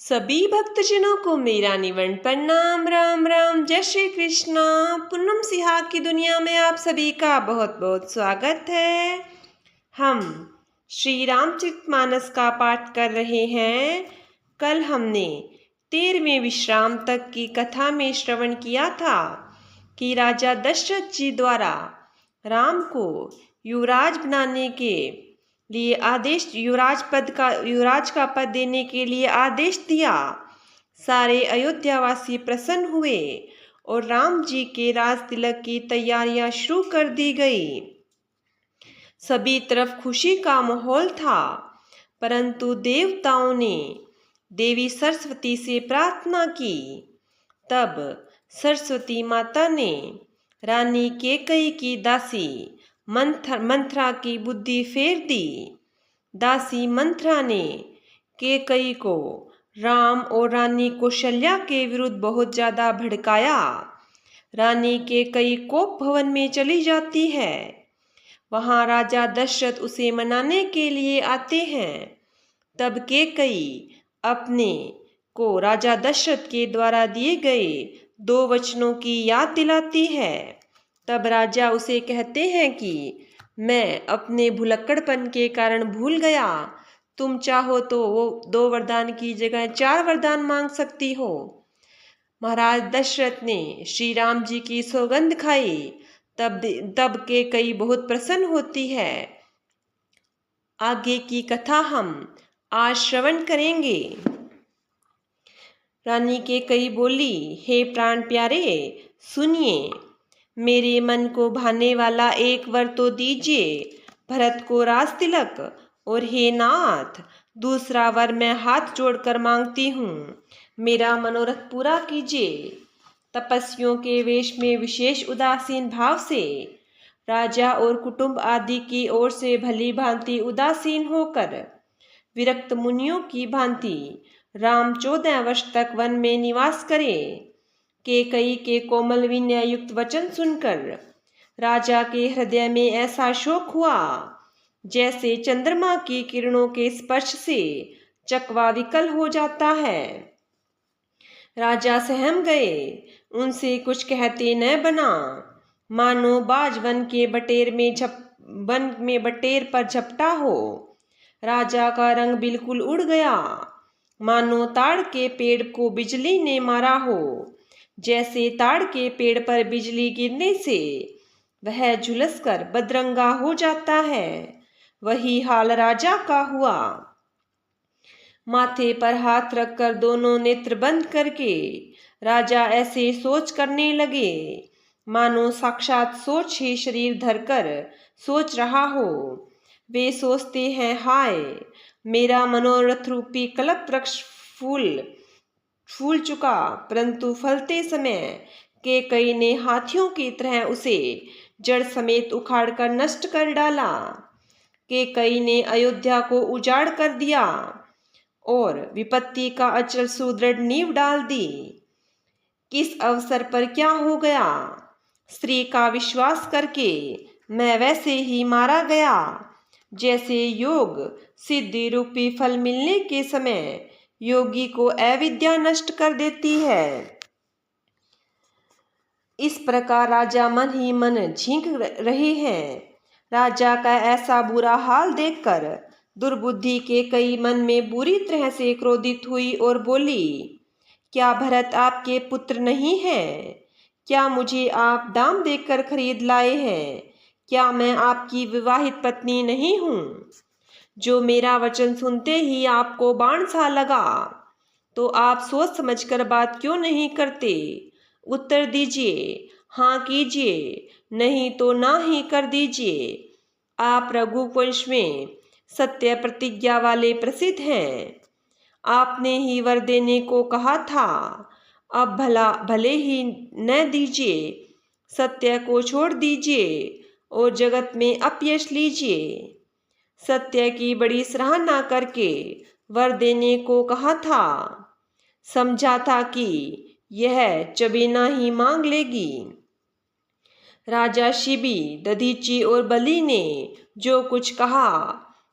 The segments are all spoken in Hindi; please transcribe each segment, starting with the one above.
सभी भक्तजनों को मेरा निवन प्रणाम। राम राम, जय श्री कृष्णा। पूनम सिहाग की दुनिया में आप सभी का बहुत बहुत स्वागत है। हम श्री रामचरितमानस का पाठ कर रहे हैं। कल हमने 13वें विश्राम तक की कथा में श्रवण किया था कि राजा दशरथ जी द्वारा राम को युवराज बनाने के लिए आदेश, युवराज का पद देने के लिए आदेश दिया। सारे अयोध्यावासी प्रसन्न हुए और राम जी के राज तिलक की तैयारियां शुरू कर दी गई। सभी तरफ खुशी का माहौल था, परंतु देवताओं ने देवी सरस्वती से प्रार्थना की। तब सरस्वती माता ने रानी कैकेयी की दासी मंथरा की बुद्धि फेर दी। दासी मंथरा ने कैकेयी को राम और रानी कौशल्या के विरुद्ध बहुत ज्यादा भड़काया। रानी कैकेयी कोप भवन में चली जाती है। वहां राजा दशरथ उसे मनाने के लिए आते हैं। तब कैकेयी अपने को राजा दशरथ के द्वारा दिए गए 2 वचनों की याद दिलाती है। तब राजा उसे कहते हैं कि मैं अपने भुलक्कड़पन के कारण भूल गया। तुम चाहो तो वो 2 वरदान की जगह 4 वरदान मांग सकती हो। महाराज दशरथ ने श्री राम जी की सौगंध खाई। तब कैकेयी बहुत प्रसन्न होती है। आगे की कथा हम आज श्रवण करेंगे। रानी कैकेयी बोली, हे प्राण प्यारे, सुनिए, मेरे मन को भाने वाला एक वर तो दीजिए, भरत को राज तिलक, और हे नाथ, दूसरा वर मैं हाथ जोड़कर मांगती हूँ, मेरा मनोरथ पूरा कीजिए। तपस्वियों के वेश में विशेष उदासीन भाव से राजा और कुटुंब आदि की ओर से भली भांति उदासीन होकर विरक्त मुनियों की भांति राम 14 वर्ष तक वन में निवास करे। कैकेयी के कोमल विनय युक्त वचन सुनकर राजा के हृदय में ऐसा शोक हुआ जैसे चंद्रमा की किरणों के स्पर्श से चकवा विकल हो जाता है। राजा सहम गए, उनसे कुछ कहते न बना। मानो बाज वन में बटेर पर झपटा हो। राजा का रंग बिल्कुल उड़ गया, मानो ताड़ के पेड़ को बिजली ने मारा हो। जैसे ताड़ के पेड़ पर बिजली गिरने से वह झुलसकर बदरंगा हो जाता है, वही हाल राजा का हुआ। माथे पर हाथ रखकर दोनों नेत्र बंद करके राजा ऐसे सोच करने लगे मानो साक्षात सोच ही शरीर धरकर सोच रहा हो। वे सोचते हैं, हाय, मेरा मनोरथ रूपी कल्प वृक्ष फूल चुका, परंतु फलते समय कैकेयी ने हाथियों की तरह उसे जड़ समेत उखाड़कर नष्ट कर डाला। कैकेयी ने अयोध्या को उजाड़ कर दिया और विपत्ति का अचल सुदृढ़ नींव डाल दी। किस अवसर पर क्या हो गया? स्त्री का विश्वास करके मैं वैसे ही मारा गया जैसे योग सिद्धि रूपी फल मिलने के समय योगी को अविद्या नष्ट कर देती है। इस प्रकार राजा मन ही मन झींक रहे हैं। राजा का ऐसा बुरा हाल देखकर दुर्बुद्धि कैकेयी मन में बुरी तरह से क्रोधित हुई और बोली, क्या भरत आपके पुत्र नहीं हैं? क्या मुझे आप दाम देकर खरीद लाए हैं? क्या मैं आपकी विवाहित पत्नी नहीं हूँ? जो मेरा वचन सुनते ही आपको बाण सा लगा, तो आप सोच समझकर बात क्यों नहीं करते? उत्तर दीजिए, हाँ कीजिए, नहीं तो ना ही कर दीजिए। आप रघुवंश में सत्य प्रतिज्ञा वाले प्रसिद्ध हैं। आपने ही वर देने को कहा था, अब भले ही न दीजिए, सत्य को छोड़ दीजिए और जगत में अपयश लीजिए। सत्य की बड़ी सराहना करके वर देने को कहा था, समझा था कि यह चबेना ही मांग लेगी। राजा शिबी, दधीची और बलि ने जो कुछ कहा,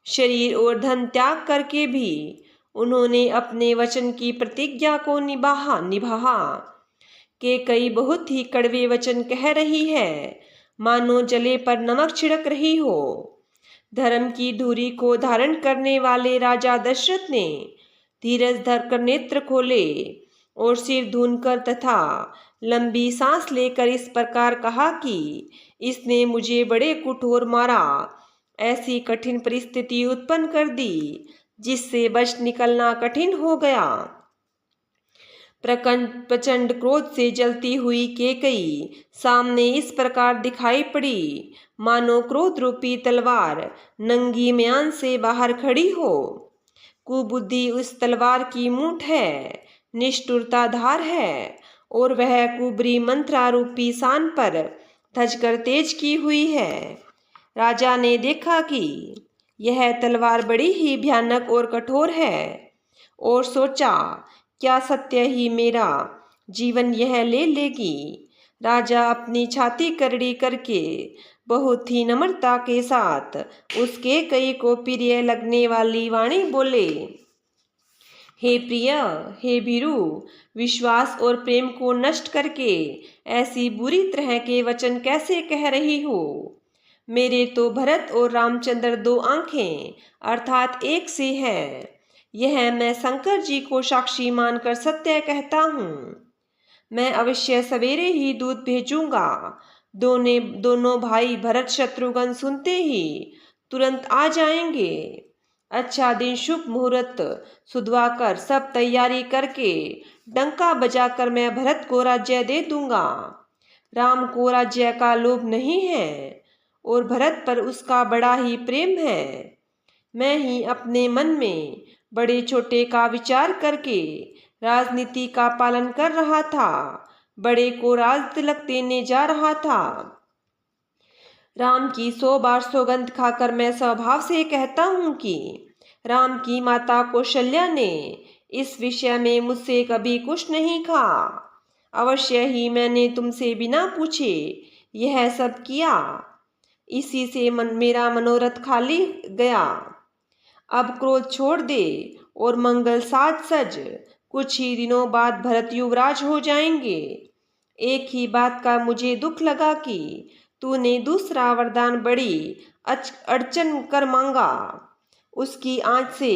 शरीर और धन त्याग करके भी उन्होंने अपने वचन की प्रतिज्ञा को निभाया। कैकेयी बहुत ही कड़वे वचन कह रही है, मानो जले पर नमक छिड़क रही हो। धर्म की धुरी को धारण करने वाले राजा दशरथ ने धीरज धरकर नेत्र खोले और सिर धूनकर तथा लंबी सांस लेकर इस प्रकार कहा कि इसने मुझे बड़े कठोर मारा, ऐसी कठिन परिस्थिति उत्पन्न कर दी जिससे बच निकलना कठिन हो गया। प्रचंड क्रोध से जलती हुई कैकेयी सामने इस प्रकार दिखाई पड़ी, मानो क्रोध रूपी तलवार नंगी म्यान से बाहर खड़ी हो। कुबुद्धि उस तलवार की मूठ है, निष्ठुरता धार है और वह कुबरी मंत्रा रूपी सान पर धजकर तेज की हुई है। राजा ने देखा कि यह तलवार बड़ी ही भयानक और कठोर है और सोचा, क्या सत्य ही मेरा जीवन यह ले लेगी। राजा अपनी छाती करड़ी करके बहुत ही नम्रता के साथ उस कैकेयी को प्रिय लगने वाली वाणी बोले, हे प्रिय, हे भीरु, विश्वास और प्रेम को नष्ट करके ऐसी बुरी तरह के वचन कैसे कह रही हो। मेरे तो भरत और रामचंद्र 2 आंखें अर्थात एक से है, यह मैं शंकर जी को साक्षी मानकर सत्य कहता हूँ। मैं अवश्य सवेरे ही दूध भेजूंगा। दोनों भाई भरत शत्रुघ्न सुनते ही तुरंत आ जाएंगे। अच्छा दिन शुभ मुहूर्त सुधवाकर सब तैयारी करके डंका बजाकर मैं भरत को राज्य दे दूंगा। राम को राज्य का लोभ नहीं है और भरत पर उसका बड़ा ही प्रेम है। मैं ही अपने मन में बड़े छोटे का विचार करके राजनीति का पालन कर रहा था, बड़े को राज तिलक देने जा रहा था। राम की 100 बार सौगंध खाकर मैं स्वभाव से कहता हूँ कि राम की माता कौशल्या ने इस विषय में मुझसे कभी कुछ नहीं कहा। अवश्य ही मैंने तुमसे बिना पूछे यह सब किया। इसी से मेरा मनोरथ खाली गया। अब क्रोध छोड़ दे और मंगल साज सज। कुछ ही दिनों बाद भरत युवराज हो जाएंगे। एक ही बात का मुझे दुख लगा कि तूने दूसरा वरदान बड़ी अड़चन कर मांगा। उसकी आंच से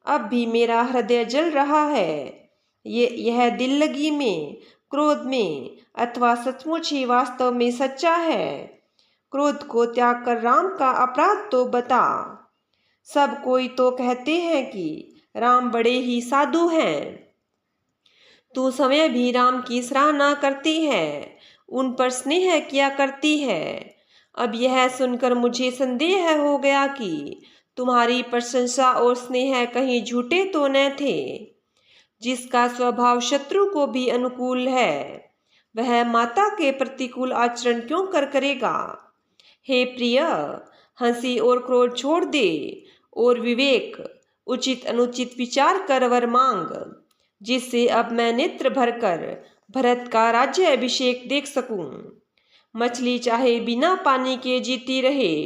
अब भी मेरा हृदय जल रहा है। यह दिल लगी में, क्रोध में अथवा सचमुच ही वास्तव में सच्चा है। क्रोध को त्याग कर राम का अपराध तो बता। सब कोई तो कहते हैं कि राम बड़े ही साधु हैं। तू समय भी राम की सराहना करती है, उन पर स्नेह किया करती है। अब यह सुनकर मुझे संदेह हो गया कि तुम्हारी प्रशंसा और स्नेह कहीं झूठे तो न थे। जिसका स्वभाव शत्रु को भी अनुकूल है, वह माता के प्रतिकूल आचरण क्यों करेगा। हे प्रिय, हंसी और क्रोध छोड़ दे और विवेक उचित अनुचित विचार कर वर मांग, जिससे अब मैं नेत्र भरकर भरत का राज्य अभिषेक देख सकूं। मछली चाहे बिना पानी के जीती रहे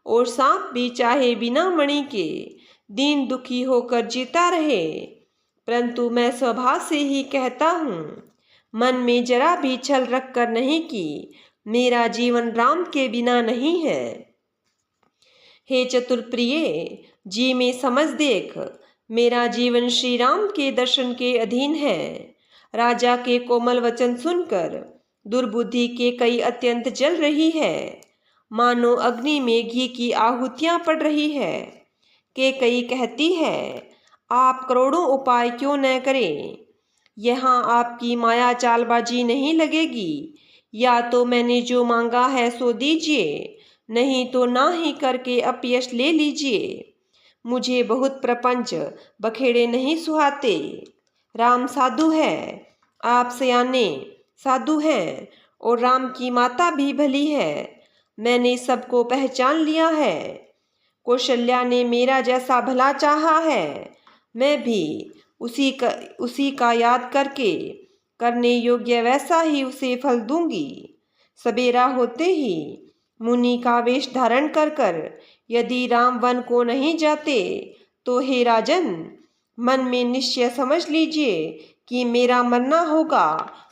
और सांप भी चाहे बिना मणि के दीन दुखी होकर जीता रहे, परंतु मैं स्वभाव से ही कहता हूँ, मन में जरा भी छल रख कर नहीं कि मेरा जीवन राम के बिना नहीं है। हे चतुर प्रिय, जी में समझ देख, मेरा जीवन श्री राम के दर्शन के अधीन है। राजा के कोमल वचन सुनकर दुर्बुद्धि कैकेयी अत्यंत जल रही है, मानो अग्नि में घी की आहुतियां पड़ रही है। कैकेयी कहती है, आप करोड़ों उपाय क्यों न करें, यहाँ आपकी माया चालबाजी नहीं लगेगी। या तो मैंने जो मांगा है सो दीजिए, नहीं तो ना ही करके अपयश ले लीजिए। मुझे बहुत प्रपंच बखेड़े नहीं सुहाते। राम साधु है, आप सयाने साधु हैं और राम की माता भी भली है। मैंने सबको पहचान लिया है। कौशल्या ने मेरा जैसा भला चाहा है, मैं भी उसी का याद करके करने योग्य वैसा ही उसे फल दूंगी। सवेरा होते ही मुनि का वेश धारण कर यदि राम वन को नहीं जाते तो हे राजन, मन में निश्चय समझ लीजिए कि मेरा मरना होगा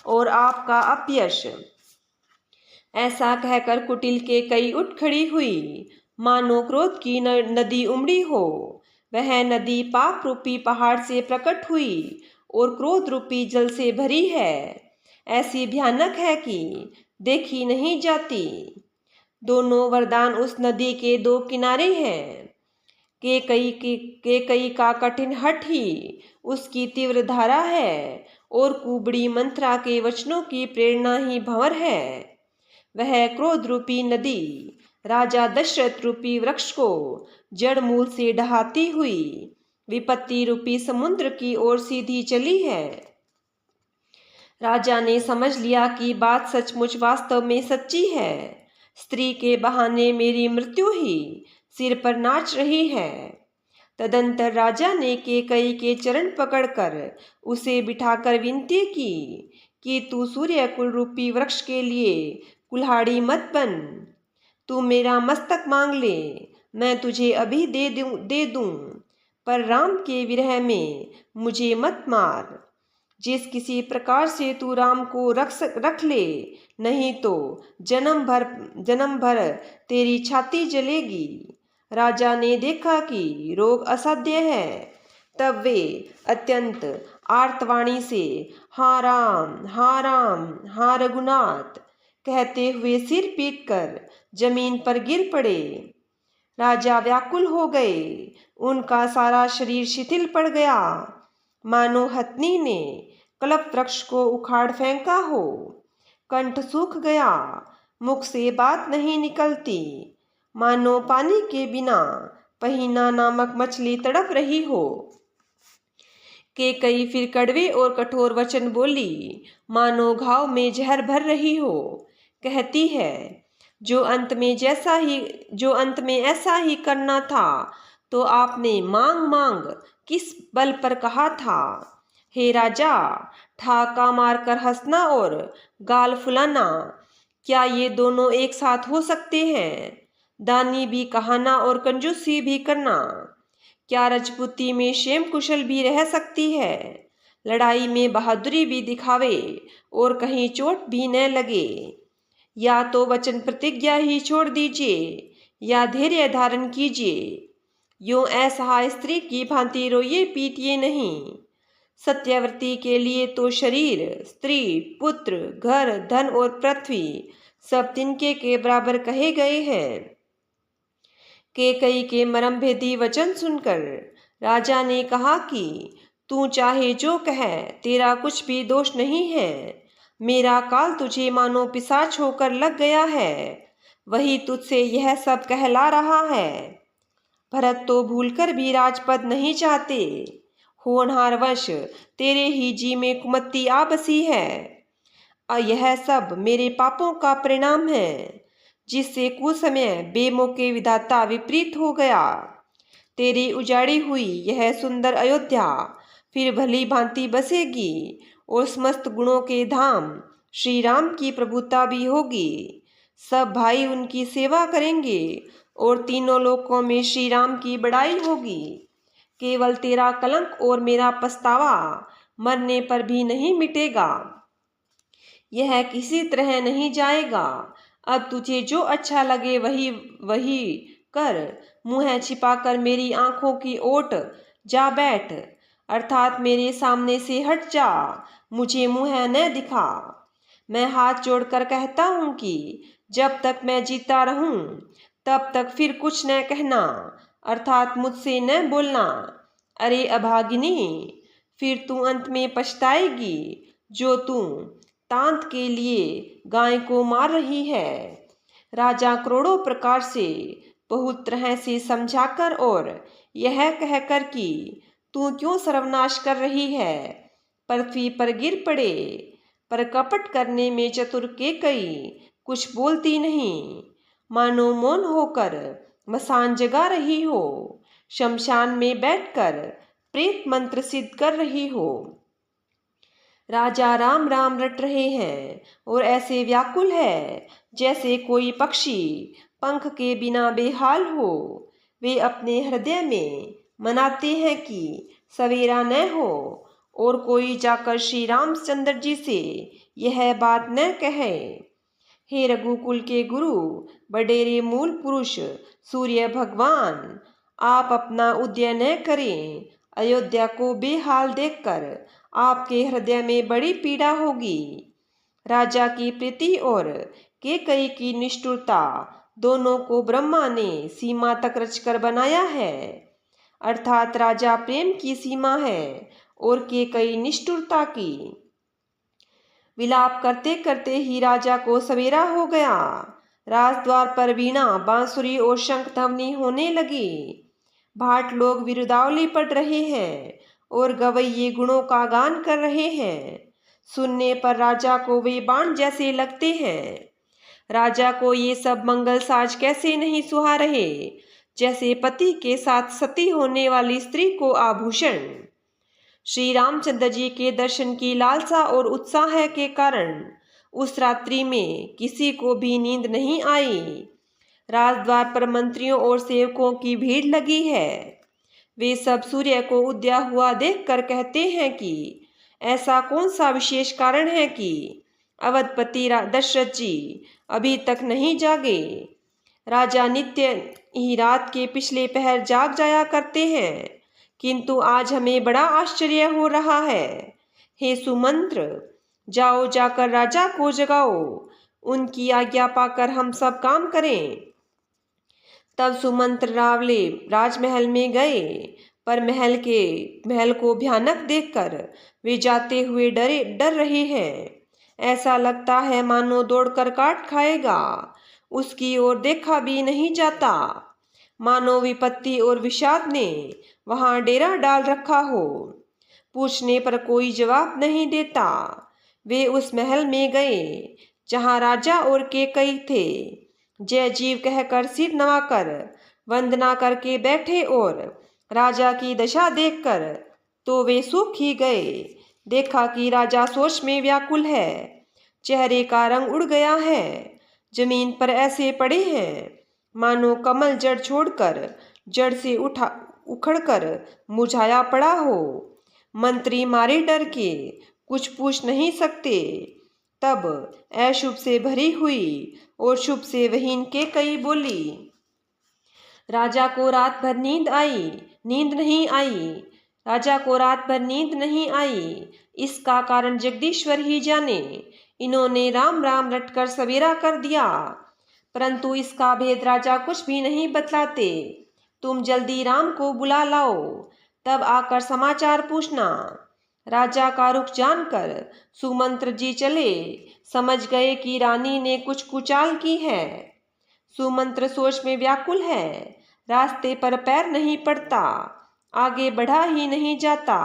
और आपका अपयश। ऐसा कहकर कुटिल के कई उठ खड़ी हुई, मानो क्रोध की नदी उमड़ी हो। वह नदी पाप रूपी पहाड़ से प्रकट हुई और क्रोध रूपी जल से भरी है। ऐसी भयानक है कि देखी नहीं जाती। दोनों वरदान उस नदी के दो किनारे हैं। केकई का कठिन हठ ही उसकी तीव्र धारा है और कुबड़ी मंत्रा के वचनों की प्रेरणा ही भंवर है। वह क्रोध रूपी नदी राजा दशरथ रूपी वृक्ष को जड़ मूल से ढहाती हुई विपत्ति रूपी समुद्र की ओर सीधी चली है। राजा ने समझ लिया कि बात सचमुच वास्तव में सच्ची है। स्त्री के बहाने मेरी मृत्यु ही सिर पर नाच रही है। तदंतर राजा ने केकई के चरण पकड़कर उसे बिठाकर विनती की कि तू सूर्य कुल रूपी वृक्ष के लिए कुल्हाड़ी मत बन। तू मेरा मस्तक मांग ले, मैं तुझे अभी दे दूं, पर राम के विरह में मुझे मत मार। जिस किसी प्रकार से तू राम को रख ले, नहीं तो जन्म भर तेरी छाती जलेगी। राजा ने देखा कि रोग असाध्य है। तब वे अत्यंत आर्तवाणी से हाँ राम, हाँ राम, हाँ रघुनाथ कहते हुए सिर पीटकर जमीन पर गिर पड़े। राजा व्याकुल हो गए। उनका सारा शरीर शिथिल पड़ गया, मानो हथनी ने कल्प वृक्ष को उखाड़ फेंका हो। कंठ सूख गया, मुख से बात नहीं निकलती, मानो पानी के बिना पहिना नामक मछली तड़प रही हो। केकई फिर कड़वे और कठोर वचन बोली, मानो घाव में जहर भर रही हो। कहती है, जो अंत में ऐसा ही करना था तो आपने मांग किस बल पर कहा था। हे राजा, ठाका मारकर हंसना और गाल फुलाना, क्या ये दोनों एक साथ हो सकते हैं? दानी भी कहाना और कंजूसी भी करना, क्या राजपूती में क्षेम कुशल भी रह सकती है? लड़ाई में बहादुरी भी दिखावे और कहीं चोट भी न लगे। या तो वचन प्रतिज्ञा ही छोड़ दीजिए या धैर्य धारण कीजिए। यूं असहाय स्त्री की भांति रोइए पीटिए नहीं। सत्यव्रती के लिए तो शरीर, स्त्री, पुत्र, घर, धन और पृथ्वी सब तिनके के बराबर कहे गए हैं। केकई के मर्म भेदी वचन सुनकर राजा ने कहा कि तू चाहे जो कह, तेरा कुछ भी दोष नहीं है। मेरा काल तुझे मानो पिशाच होकर लग गया है, वही तुझसे यह सब कहला रहा है। भरत तो भूलकर भी राजपद नहीं चाहते, होनहारवश तेरे ही जी में कुमति आ बसी है। यह सब मेरे पापों का परिणाम है, जिससे कुसमय बेमौके विधाता विपरीत हो गया। तेरी उजाड़ी हुई यह सुंदर अयोध्या फिर भली भांति बसेगी और समस्त गुणों के धाम श्री राम की प्रभुता भी होगी। सब भाई उनकी सेवा करेंगे और तीनों लोकों में श्री राम की बड़ाई होगी। केवल तेरा कलंक और मेरा पछतावा मरने पर भी नहीं मिटेगा। यह किसी तरह नहीं जाएगा। अब तुझे जो अच्छा लगे वही कर। मुँह छिपाकर मेरी आंखों की ओट जा बैठ, अर्थात मेरे सामने से हट जा, मुझे मुँह न दिखा। मैं हाथ जोड़कर कहता हूँ कि जब तक मैं जीता रहूं तब तक फिर कुछ न कहना, अर्थात मुझसे न बोलना। अरे अभागिनी, फिर तू अंत में पछताएगी जो तू तांत के लिए गाय को मार रही है। राजा करोड़ों प्रकार से बहुत तरह से समझाकर और यह कहकर कि तू क्यों सर्वनाश कर रही है, पृथ्वी पर गिर पड़े, पर कपट करने में चतुर केकई कुछ बोलती नहीं, मानो मौन होकर मसान जगा रही हो, शमशान में बैठकर प्रेत मंत्र सिद्ध कर रही हो। राजा राम राम रट रहे हैं और ऐसे व्याकुल है जैसे कोई पक्षी पंख के बिना बेहाल हो। वे अपने हृदय में मनाते हैं कि सवेरा न हो और कोई जाकर श्री रामचंद्र जी से यह बात न कहे। हे रघुकुल के गुरु, वडेरे मूल पुरुष सूर्य भगवान, आप अपना उदय न करें। अयोध्या को बेहाल देखकर आपके हृदय में बड़ी पीड़ा होगी। राजा की प्रीति और कैकेयी की निष्ठुरता दोनों को ब्रह्मा ने सीमा तक रचकर बनाया है। अर्थात राजा प्रेम की सीमा है और कैकेयी निष्ठुरता की। विलाप करते करते ही राजा को सवेरा हो गया। राजद्वार पर वीणा, बांसुरी और शंख ध्वनि होने लगी। भाट लोग बिरुदावली पढ़ रहे हैं और गवैये गुणों का गान कर रहे हैं। सुनने पर राजा को वे बाण जैसे लगते हैं। राजा को ये सब मंगल साज कैसे नहीं सुहा रहे, जैसे पति के साथ सती होने वाली स्त्री को आभूषण। श्री रामचंद्र जी के दर्शन की लालसा और उत्साह के कारण उस रात्रि में किसी को भी नींद नहीं आई। राजद्वार पर मंत्रियों और सेवकों की भीड़ लगी है। वे सब सूर्य को उदय हुआ देखकर कहते हैं कि ऐसा कौन सा विशेष कारण है कि अवधपति दशरथ जी अभी तक नहीं जागे। राजा नित्य ही रात के पिछले पहर जाग जाया करते हैं, किंतु आज हमें बड़ा आश्चर्य हो रहा है। हे सुमंत्र, जाओ जाकर राजा को जगाओ, उनकी आज्ञा पाकर हम सब काम करें। तब सुमंत्र रावले राजमहल में गए, पर महल को भयानक देखकर वे जाते हुए डर रहे हैं। ऐसा लगता है मानो दौड़कर काट खाएगा। उसकी ओर देखा भी नहीं जाता, मानो विपत्ति और विषाद ने वहां डेरा डाल रखा हो। पूछने पर कोई जवाब नहीं देता। वे उस महल में गए जहां राजा और कैकेयी थे। जय जीव कहकर सिर नवाकर वंदना करके बैठे और राजा की दशा देखकर तो वे सूख ही गए। देखा कि राजा सोच में व्याकुल है। चेहरे का रंग उड़ गया है। जमीन पर ऐसे पड़े हैं मानो कमल जड़ छोड़कर जड़ से उखड़कर मुरझाया पड़ा हो। मंत्री मारे डर के कुछ पूछ नहीं सकते। तब अशुभ से भरी हुई और शुभ से वहीन कैकेयी बोली, राजा को रात भर नींद नहीं आई। राजा को रात भर नींद नहीं आई, इसका कारण जगदीश्वर ही जाने। इन्होंने राम राम रटकर सवेरा कर दिया, परंतु इसका भेद राजा कुछ भी नहीं बतलाते। तुम जल्दी राम को बुला लाओ, तब आकर समाचार पूछना। राजा का रुख जानकर सुमंत्र जी चले, समझ गए कि रानी ने कुछ कुचाल की है। सुमंत्र सोच में व्याकुल है। रास्ते पर पैर नहीं पड़ता, आगे बढ़ा ही नहीं जाता।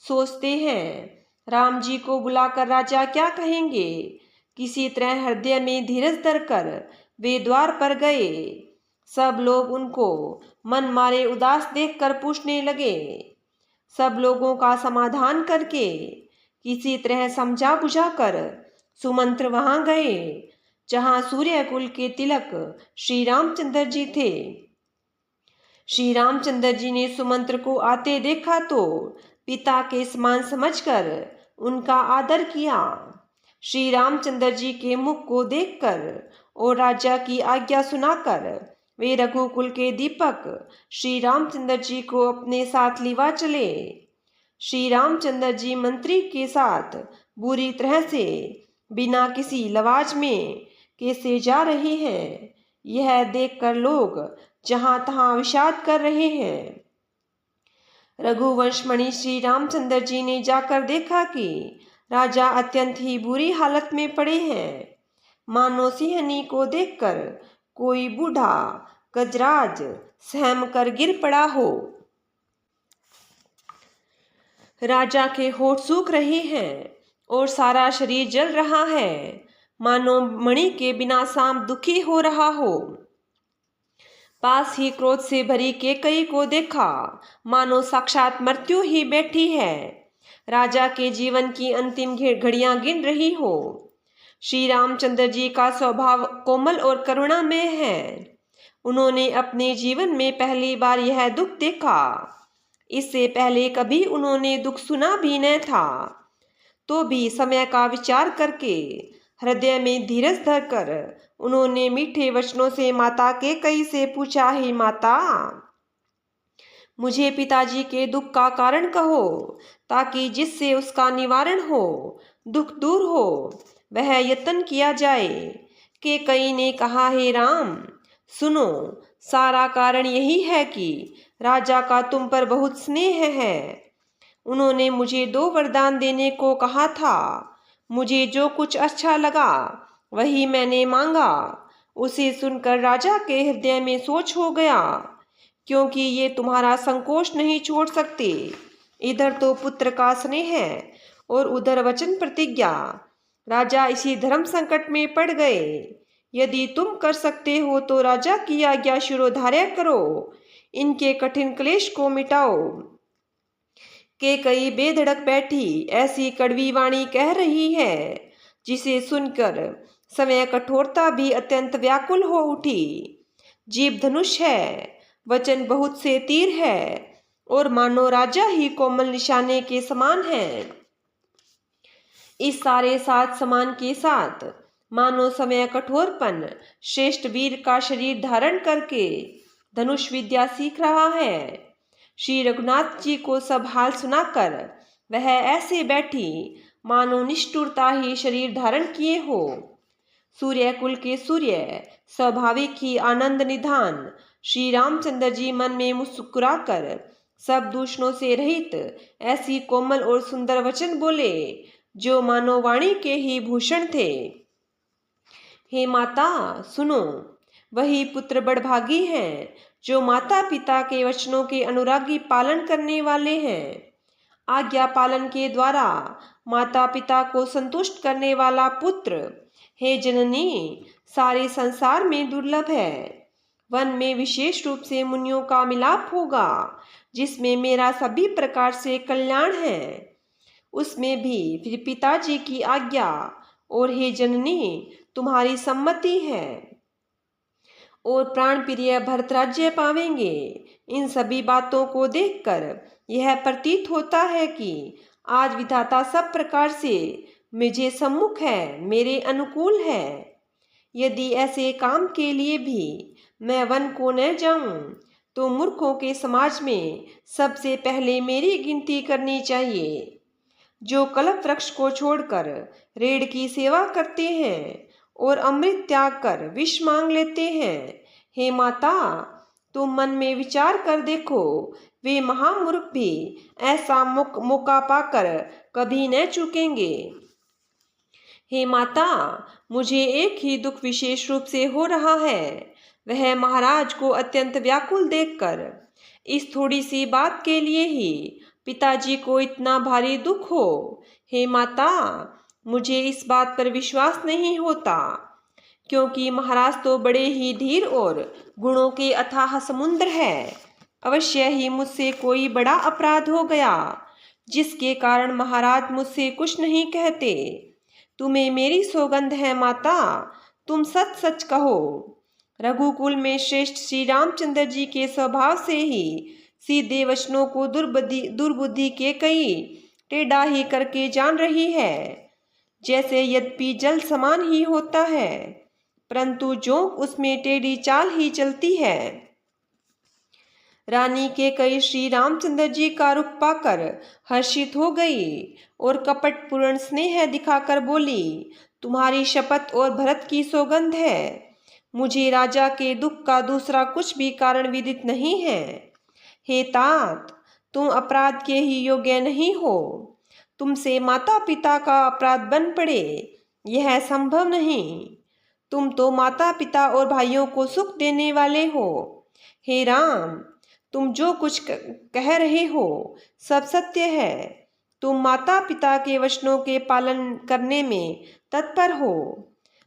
सोचते हैं राम जी को बुलाकर राजा क्या कहेंगे। किसी तरह हृदय में धीरज धरकर वे द्वार पर गए। सब लोग उनको मन मारे उदास देखकर पूछने लगे। सब लोगों का समाधान करके किसी तरह समझा बुझाकर सुमंत्र वहां गए जहां सूर्यकुल के तिलक श्री रामचंद्र जी थे। श्री रामचंद्र जी ने सुमंत्र को आते देखा तो पिता के समान समझकर उनका आदर किया। श्री रामचंद्र जी के मुख को देखकर और राजा की आज्ञा सुनाकर वे रघुकुल के दीपक श्री रामचंद्र जी को अपने साथ लिवा चले। श्री रामचंद्र जी मंत्री के साथ बुरी तरह से बिना किसी लवाज में कैसे जा रहे हैं, यह देखकर लोग जहां तहां विषाद कर रहे हैं। रघुवंशमणि श्री रामचंद्र जी ने जाकर देखा कि राजा अत्यंत ही बुरी हालत में पड़े हैं, मानो सिंहनी को देखकर कोई बूढ़ा गजराज सहम कर गिर पड़ा हो। राजा के होठ सूख रहे हैं और सारा शरीर जल रहा है, मानो मणि के बिना सांप दुखी हो रहा हो। पास ही क्रोध से भरी कैकेयी को देखा, मानो साक्षात मृत्यु ही बैठी है, राजा के जीवन की अंतिम घड़ियां गिन रही हो। श्री रामचंद्र जी का स्वभाव कोमल और करुणामय है। उन्होंने अपने जीवन में पहली बार यह दुख देखा। इससे पहले कभी उन्होंने दुख सुना भी न था। तो भी समय का विचार करके, हृदय में धीरज धरकर उन्होंने मीठे वचनों से माता कैकेयी से पूछा, हे माता, मुझे पिताजी के दुख का कारण कहो, ताकि जिससे उसका निवारण हो, दुख दूर हो, वह यत्न किया जाए। कैकेयी ने कहा, हे राम, सुनो, सारा कारण यही है कि राजा का तुम पर बहुत स्नेह है। उन्होंने मुझे 2 वरदान देने को कहा था। मुझे जो कुछ अच्छा लगा वही मैंने मांगा। उसे सुनकर राजा के हृदय में सोच हो गया, क्योंकि ये तुम्हारा संकोच नहीं छोड़ सकते। इधर तो पुत्र का स्नेह है और उधर वचन प्रतिज्ञा। राजा इसी धर्म संकट में पड़ गए। यदि तुम कर सकते हो तो राजा की आज्ञा शिरोधार्य करो, इनके कठिन क्लेश को मिटाओ। कैकेयी बेधड़क बैठी ऐसी कड़वी वाणी कह रही है, जिसे सुनकर समय कठोरता भी अत्यंत व्याकुल हो उठी। जीभ धनुष है, वचन बहुत से तीर है, और मानो राजा ही कोमल निशाने के समान है। इस सारे सात समान के साथ मानो समय कठोरपन श्रेष्ठ वीर का शरीर धारण करके धनुष विद्या सीख रहा है। श्री रघुनाथ जी को सब हाल सुनाकर वह ऐसे बैठी मानो निष्ठुरता ही शरीर धारण किए हो। सूर्य कुल के सूर्य, स्वाभाविक ही आनंद निधान श्री रामचंद्र जी मन में मुस्कुराकर सब दूषणों से रहित ऐसी कोमल और सुंदर वचन बोले, जो मानो वाणी के ही भूषण थे। हे माता, सुनो, वही पुत्र बड़भागी हैं जो माता पिता के वचनों के अनुरागी पालन करने वाले हैं। आज्ञा पालन के द्वारा माता पिता को संतुष्ट करने वाला पुत्र, हे जननी, सारे संसार में दुर्लभ है। वन में विशेष रूप से मुनियों का मिलाप होगा, जिसमें मेरा सभी प्रकार से कल्याण है। उसमें भी फिर पिताजी की आज्ञा और हे जननी तुम्हारी सम्मति है, और प्राण प्रिय भरत राज्य पावेंगे। इन सभी बातों को देखकर यह प्रतीत होता है कि आज विधाता सब प्रकार से मुझे सम्मुख है, मेरे अनुकूल है। यदि ऐसे काम के लिए भी मैं वन को न जाऊं, तो मूर्खों के समाज में सबसे पहले मेरी गिनती करनी चाहिए। जो कल्प वृक्ष को छोड़कर रेड़ की सेवा करते हैं और अमृत त्याग कर विष मांग लेते हैं, हे माता, तुम मन में विचार कर देखो, वे महामूर्ख भी ऐसा मौका पाकर कभी न चूकेंगे। हे माता, मुझे एक ही दुख विशेष रूप से हो रहा है, वह महाराज को अत्यंत व्याकुल देखकर। इस थोड़ी सी बात के लिए ही पिताजी को इतना भारी दुख हो। हे माता, मुझे इस बात पर विश्वास नहीं होता, क्योंकि महाराज तो बड़े ही धीर और गुणों के अथाह समुद्र है। अवश्य ही मुझसे कोई बड़ा अपराध हो गया, जिसके कारण महाराज मुझसे कुछ नहीं कहते। तुम्हें मेरी सौगंध है माता, तुम सच सच कहो। रघुकुल में श्रेष्ठ श्री रामचंद्र जी के स्वभाव से ही सीधे वचनों को दुर्बुद्धि कैकेयी टेढ़ा ही करके जान रही है। जैसे यद्यपि जल समान ही होता है, परंतु जोंक उसमें टेढ़ी चाल ही चलती है। रानी कैकेयी श्री रामचंद्र जी का रूप पाकर हर्षित हो गई और कपटपूर्ण स्नेह दिखाकर बोली, तुम्हारी शपथ और भरत की सौगंध है, मुझे राजा के दुख का दूसरा कुछ भी कारण विदित नहीं है। हे तात, तुम अपराध के ही योग्य नहीं हो। तुमसे माता पिता का अपराध बन पड़े, यह संभव नहीं। तुम तो माता पिता और भाइयों को सुख देने वाले हो। हे राम, तुम जो कुछ कह रहे हो सब सत्य है। तुम माता पिता के वचनों के पालन करने में तत्पर हो।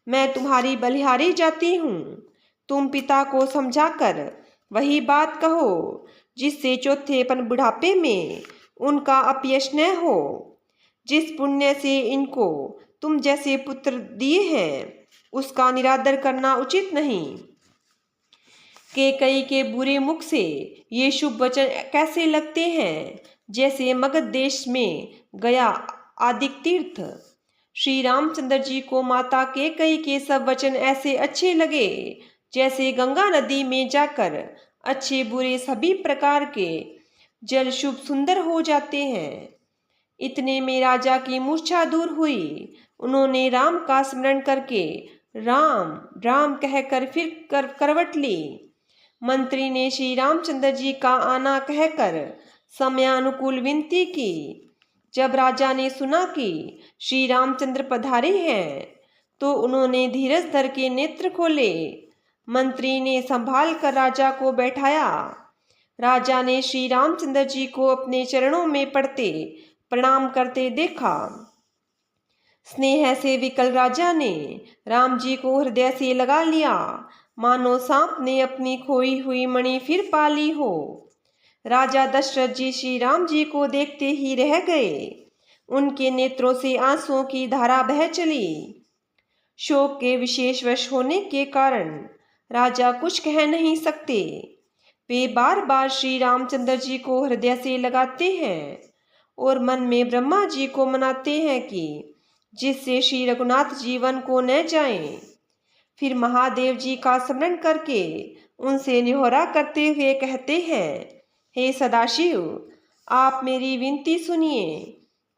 मैं तुम्हारी बलिहारी जाती हूँ। तुम पिता को समझाकर वही बात कहो, जिससे चौथेपन बुढ़ापे में उनका अपयश न हो। जिस पुण्य से इनको तुम जैसे पुत्र दिए हैं, उसका निरादर करना उचित नहीं। कैकेयी के बुरे मुख से ये शुभ वचन कैसे लगते हैं, जैसे मगध देश में गया आदिक तीर्थ। श्री रामचंद्र जी को माता कैकेयी के सब वचन ऐसे अच्छे लगे जैसे गंगा नदी में जाकर अच्छे बुरे सभी प्रकार के जल शुभ सुंदर हो जाते हैं। इतने में राजा की मूर्छा दूर हुई। उन्होंने राम का स्मरण करके राम राम कहकर फिर करवट ली। मंत्री ने श्री रामचंद्र जी का आना कहकर समयानुकूल विनती की। जब राजा ने सुना कि श्री रामचंद्र पधारे हैं तो उन्होंने धीरज धर के नेत्र खोले। मंत्री ने संभाल कर राजा को बैठाया। राजा ने श्री रामचंद्र जी को अपने चरणों में पड़ते प्रणाम करते देखा। स्नेह से विकल राजा ने राम जी को हृदय से लगा लिया, मानो सांप ने अपनी खोई हुई मणि फिर पा ली हो। राजा दशरथ जी श्री राम जी को देखते ही रह गए। उनके नेत्रों से आंसुओं की धारा बह चली। शोक के विशेष वश होने के कारण राजा कुछ कह नहीं सकते। वे बार बार श्री रामचंद्र जी को हृदय से लगाते हैं और मन में ब्रह्मा जी को मनाते हैं कि जिससे श्री रघुनाथ जीवन को न जाएं। फिर महादेव जी का स्मरण करके उनसे निहोरा करते हुए कहते हैं, हे सदाशिव, आप मेरी विनती सुनिए।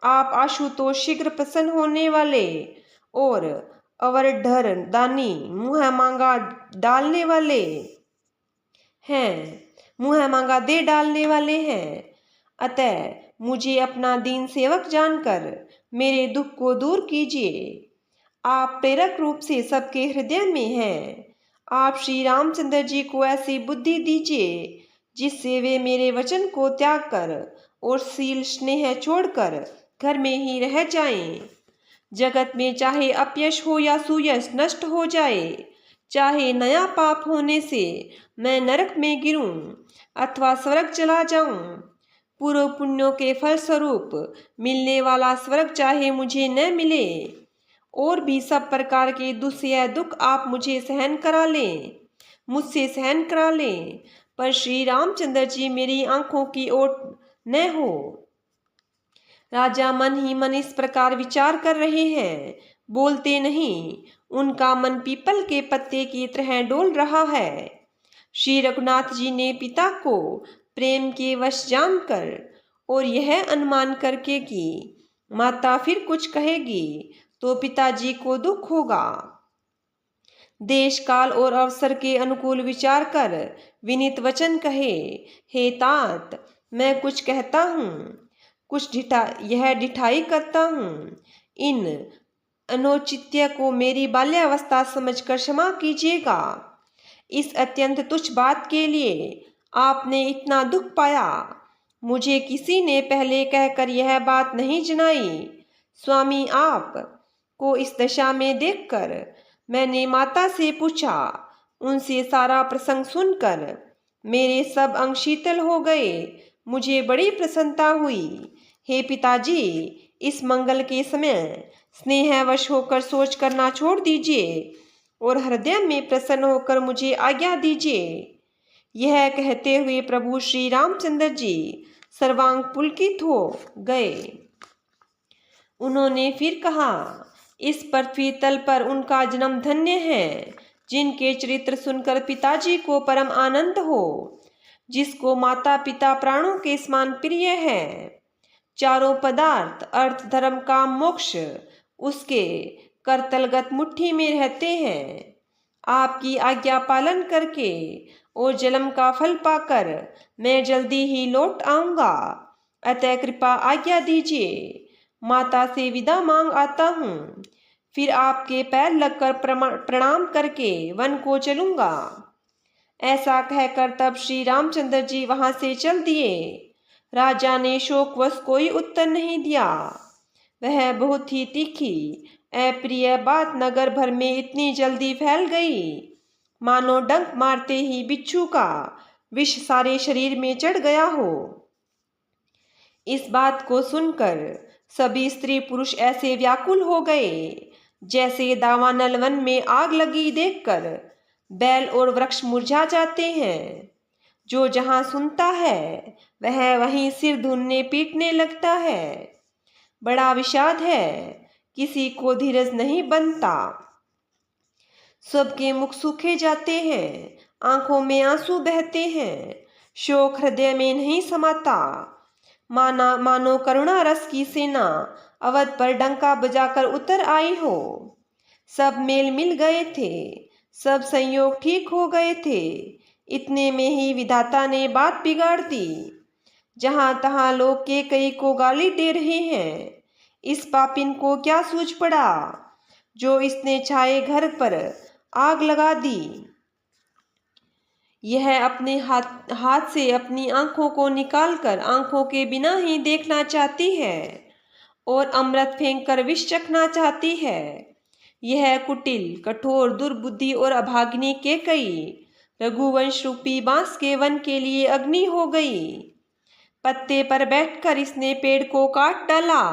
आप आशुतोष शीघ्र प्रसन्न होने वाले और अवरढर दानी मुँह मांगा डालने वाले हैं, मुँह मांगा दे डालने वाले हैं। अतः मुझे अपना दीन सेवक जानकर मेरे दुख को दूर कीजिए। आप प्रेरक रूप से सबके हृदय में हैं। आप श्री रामचंद्र जी को ऐसी बुद्धि दीजिए जिससे वे मेरे वचन को त्याग कर और शील स्नेह छोड़कर घर में ही रह जाएं। जगत में चाहे अपयश हो या सुयश नष्ट हो जाए, चाहे नया पाप होने से मैं नरक में गिरूं अथवा स्वर्ग चला जाऊं, पूर्व पुण्यों के फल स्वरूप मिलने वाला स्वर्ग चाहे मुझे न मिले, और भी सब प्रकार के दुष्य दुख आप मुझे सहन करा लें, मुझसे सहन करा लें, पर श्री रामचंद्र जी मेरी आंखों की ओट न हो। राजा मन ही मन इस प्रकार विचार कर रहे हैं, बोलते नहीं। उनका मन पीपल के पत्ते की तरह डोल रहा है। श्री रघुनाथ जी ने पिता को प्रेम के वश जानकर और यह अनुमान करके कि माता फिर कुछ कहेगी तो पिताजी को दुख होगा, देश काल और अवसर के अनुकूल विचार कर विनीत वचन कहे, हे तात, मैं कुछ कहता हूँ, कुछ ढिठाई करता हूँ। इन अनौचित्य को मेरी बाल्यावस्था समझकर क्षमा कीजिएगा। इस अत्यंत तुच्छ बात के लिए आपने इतना दुख पाया। मुझे किसी ने पहले कहकर यह बात नहीं जनाई। स्वामी, आप को इस दशा में देखकर मैंने माता से पूछा। उनसे सारा प्रसंग सुनकर मेरे सब अंग शीतल हो गए। मुझे बड़ी प्रसन्नता हुई। हे पिताजी, इस मंगल के समय स्नेहवश होकर सोच करना छोड़ दीजिए और हृदय में प्रसन्न होकर मुझे आज्ञा दीजिए। यह कहते हुए प्रभु श्री रामचंद्र जी सर्वांग पुलकित हो गए। उन्होंने फिर कहा, इस पृथ्वी तल पर उनका जन्म धन्य है जिनके चरित्र सुनकर पिताजी को परम आनंद हो, जिसको माता पिता प्राणों के समान प्रिय है। चारों पदार्थ अर्थ धर्म काम मोक्ष उसके करतलगत मुट्ठी में रहते हैं। आपकी आज्ञा पालन करके और जन्म का फल पाकर मैं जल्दी ही लौट आऊँगा। अतः कृपा आज्ञा दीजिए। माता से विदा मांग आता हूँ, फिर आपके पैर लगकर प्रणाम करके वन को चलूँगा। ऐसा कहकर तब श्री रामचंद्र जी वहाँ से चल दिए। राजा ने शोकवश कोई उत्तर नहीं दिया। वह बहुत ही तीखी अप्रिय बात नगर भर में इतनी जल्दी फैल गई, मानो डंक मारते ही बिच्छू का विष सारे शरीर में चढ़ गया हो। इस बात को सुनकर सभी स्त्री पुरुष ऐसे व्याकुल हो गए जैसे दावानल वन में आग लगी देखकर बैल और वृक्ष मुरझा जाते हैं। जो जहाँ सुनता है वह वहीं सिर धुनने पीटने लगता है। बड़ा विषाद है, किसी को धीरज नहीं बनता। सबके मुख सूखे जाते हैं, आंखों में आंसू बहते हैं, शोक हृदय में नहीं समाता। मानो करुणा रस की सेना अवध पर डंका बजाकर उतर आई हो। सब मेल मिल गए थे, सब संयोग ठीक हो गए थे। इतने में ही विधाता ने बात बिगाड़ दी। जहां तहां लोग कैकेयी को गाली दे रहे हैं। इस पापिन को क्या सूझ पड़ा, जो इसने छाए घर पर आग लगा दी। यह अपने हाथ से अपनी आंखों को निकालकर आंखों के बिना ही देखना चाहती है और अमृत फेंक कर विष चखना चाहती है। यह कुटिल, कठोर, दुर्बुद्धि और अभागिनी कैकेयी रघुवंश रूपी बांस के वन के लिए अग्नि हो गई। पत्ते पर बैठकर इसने पेड़ को काट डाला,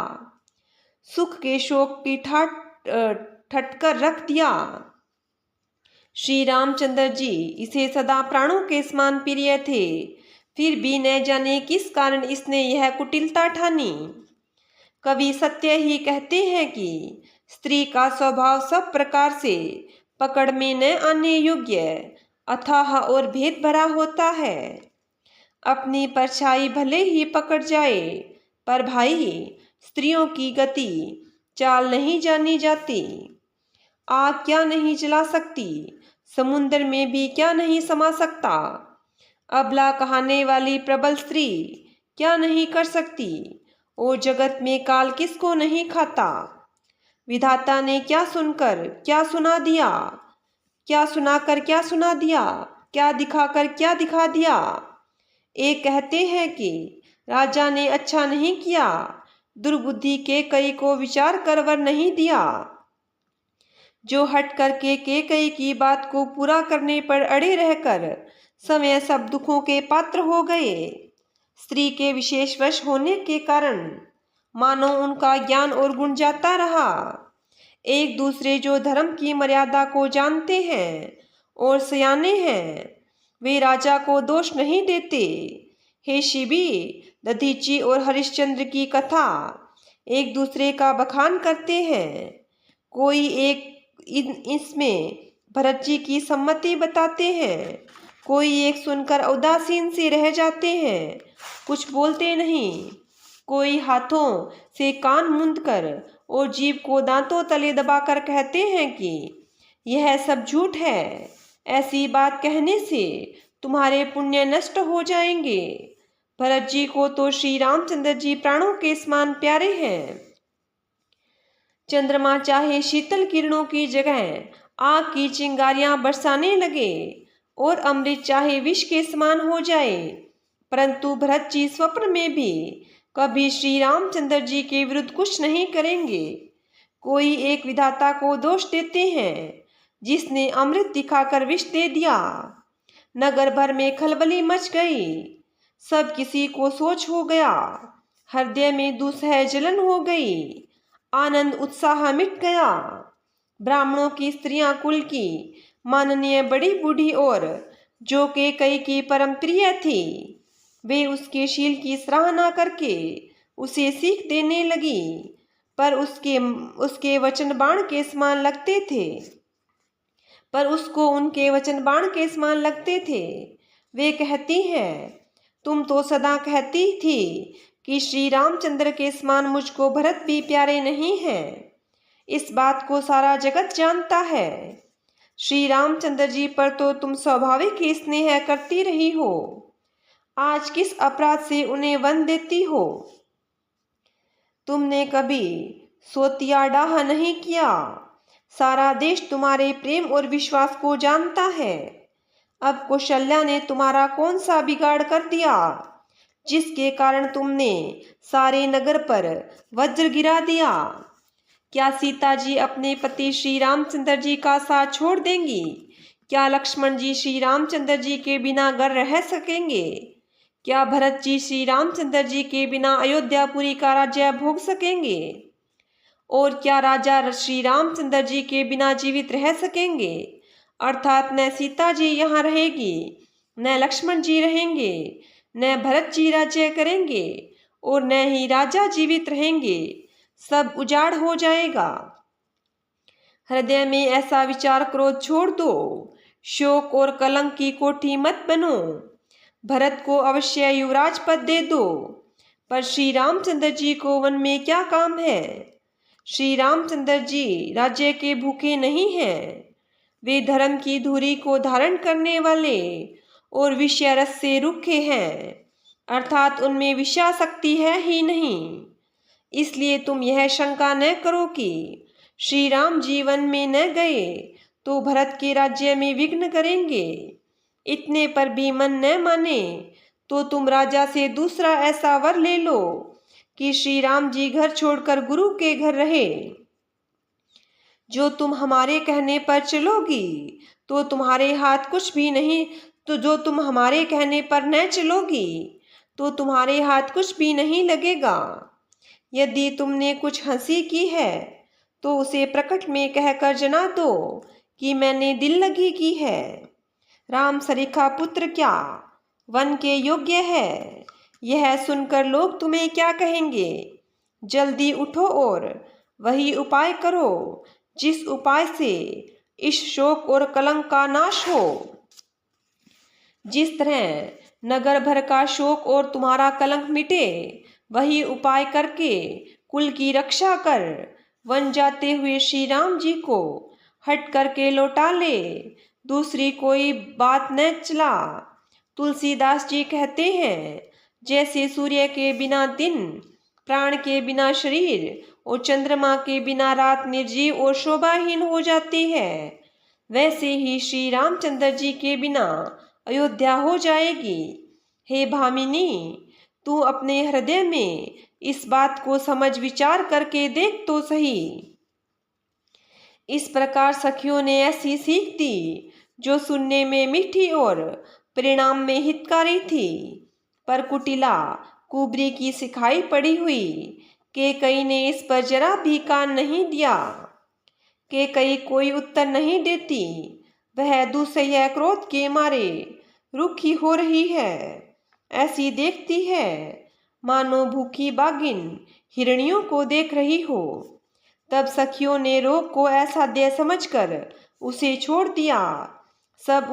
सुख के शोक की ठटकर रख दिया। श्री रामचंद्र जी इसे सदा प्राणों के समान प्रिय थे, फिर भी न जाने किस कारण इसने यह कुटिलता ठानी। कवि सत्य ही कहते हैं कि स्त्री का स्वभाव सब प्रकार से पकड़ में न आने योग्य अथाह और भेद भरा होता है। अपनी परछाई भले ही पकड़ जाए, पर भाई स्त्रियों की गति चाल नहीं जानी जाती। आग क्या नहीं जला सकती, समुद्र में भी क्या नहीं समा सकता। अबला कहने वाली प्रबल स्त्री क्या नहीं कर सकती, और जगत में काल किसको नहीं खाता। विधाता ने क्या सुनकर क्या सुना दिया, क्या सुनाकर क्या सुना दिया, क्या दिखाकर क्या दिखा दिया। एक कहते हैं कि राजा ने अच्छा नहीं किया, दुर्बुद्धि कैकेयी को विचार कर वर नहीं दिया। जो हट करके कैकेयी की बात को पूरा करने पर अड़े रहकर समय सब दुखों के पात्र हो गए। स्त्री के विशेष वश होने के कारण मानो उनका ज्ञान और गुण जाता रहा। एक दूसरे जो धर्म की मर्यादा को जानते हैं और सयाने हैं, वे राजा को दोष नहीं देते। हे शिवी, दधीची और हरिश्चंद्र की कथा एक दूसरे का बखान करते हैं। कोई एक इसमें भरत जी की सम्मति बताते हैं, कोई एक सुनकर उदासीन से रह जाते हैं, कुछ बोलते नहीं। कोई हाथों से कान मूंदकर और जीभ को दांतों तले दबाकर कहते हैं कि यह सब झूठ है। ऐसी बात कहने से तुम्हारे पुण्य नष्ट हो जाएंगे। भरत जी को तो श्री रामचंद्र जी प्राणों के समान प्यारे हैं। चंद्रमा चाहे शीतल किरणों की जगह आग की चिंगारियां बरसाने लगे और अमृत चाहे विष के समान हो जाए, परंतु भरत जी स्वप्न में भी कभी श्री रामचंद्र जी के विरुद्ध कुछ नहीं करेंगे। कोई एक विधाता को दोष देते हैं, जिसने अमृत दिखाकर विष दे दिया। नगर भर में खलबली मच गई, सब किसी को सोच हो गया। हृदय में दुसह जलन हो गई, आनंद उत्साह मिट गया। ब्राह्मणों की स्त्रियां कुल की माननीय बड़ी बूढ़ी और जो कैकेयी की परम प्रिय थी, वे उसके शील की सराहना करके उसे सीख देने लगी, पर उसके वचन बाण के समान लगते थे। उनके वचन बाण के समान लगते थे। वे कहती हैं, तुम तो सदा कहती थी कि श्री रामचंद्र के समान मुझको भरत भी प्यारे नहीं हैं। इस बात को सारा जगत जानता है। श्री रामचंद्र जी पर तो तुम स्वाभाविक ही स्नेह करती रही हो, आज किस अपराध से उन्हें वन देती हो। तुमने कभी सोतिया डाह नहीं किया। सारा देश तुम्हारे प्रेम और विश्वास को जानता है। अब कौशल्या ने तुम्हारा कौन सा बिगाड़ कर दिया, जिसके कारण तुमने सारे नगर पर वज्र गिरा दिया। क्या सीता जी अपने पति श्री रामचंद्र जी का साथ छोड़ देंगी? क्या लक्ष्मण जी श्री रामचंद्र जी के बिना घर रह सकेंगे? क्या भरत जी श्री रामचंद्र जी के बिना अयोध्यापुरी का राज्य भोग सकेंगे? और क्या राजा श्री रामचंद्र जी के बिना जीवित रह सकेंगे? अर्थात न सीता जी यहाँ रहेगी, न लक्ष्मण जी रहेंगे, न भरत जी राज्य करेंगे और न ही राजा जीवित रहेंगे, सब उजाड़ हो जाएगा। हृदय में ऐसा विचार क्रोध छोड़ दो, शोक और कलंक की कोठी मत बनो। भरत को अवश्य युवराज पद दे दो, पर श्री रामचंद्र जी को वन में क्या काम है? श्री रामचंद्र जी राज्य के भूखे नहीं हैं। वे धर्म की धुरी को धारण करने वाले और विषय रस से रूखे हैं, अर्थात उनमें विषयाशक्ति है ही नहीं। इसलिए तुम यह शंका न करो कि श्री राम जीवन में न गए तो भरत के राज्य में विघ्न करेंगे। इतने पर भी मन न माने तो तुम राजा से दूसरा ऐसा वर ले लो कि श्री राम जी घर छोड़कर गुरु के घर रहे। जो तुम हमारे कहने पर चलोगी तो तुम्हारे हाथ कुछ भी नहीं, तो जो तुम हमारे कहने पर न चलोगी तो तुम्हारे हाथ कुछ भी नहीं लगेगा। यदि तुमने कुछ हंसी की है तो उसे प्रकट में कहकर जना दो कि मैंने दिल लगी की है। राम सरीखा पुत्र क्या वन के योग्य है? यह सुनकर लोग तुम्हें क्या कहेंगे? जल्दी उठो और वही उपाय करो जिस उपाय से इस शोक और कलंक का नाश हो। जिस तरह नगर भर का शोक और तुम्हारा कलंक मिटे, वही उपाय करके कुल की रक्षा कर वन जाते हुए श्री राम जी को हट करके लौटा ले। दूसरी कोई बात न चला। तुलसीदास जी कहते हैं, जैसे सूर्य के बिना दिन, प्राण के बिना शरीर और चंद्रमा के बिना रात निर्जीव और शोभाहीन हो जाती है, वैसे ही श्री रामचंद्र जी के बिना अयोध्या हो जाएगी। हे भामिनी, तू अपने हृदय में इस बात को समझ विचार करके देख तो सही। इस प्रकार सखियों ने ऐसी सीख दी जो सुनने में मीठी और परिणाम में हितकारी थी, पर कुटिला कुबरी की सिखाई पड़ी हुई कैकेयी ने इस पर जरा भी कान नहीं दिया। कैकेयी कोई उत्तर नहीं देती, वह दुसह्य क्रोध के मारे रुखी हो रही है। ऐसी देखती है मानो भूखी बागिन हिरणियों को देख रही हो। तब सखियों ने रोग को असाध्य समझकर उसे छोड़ दिया। सब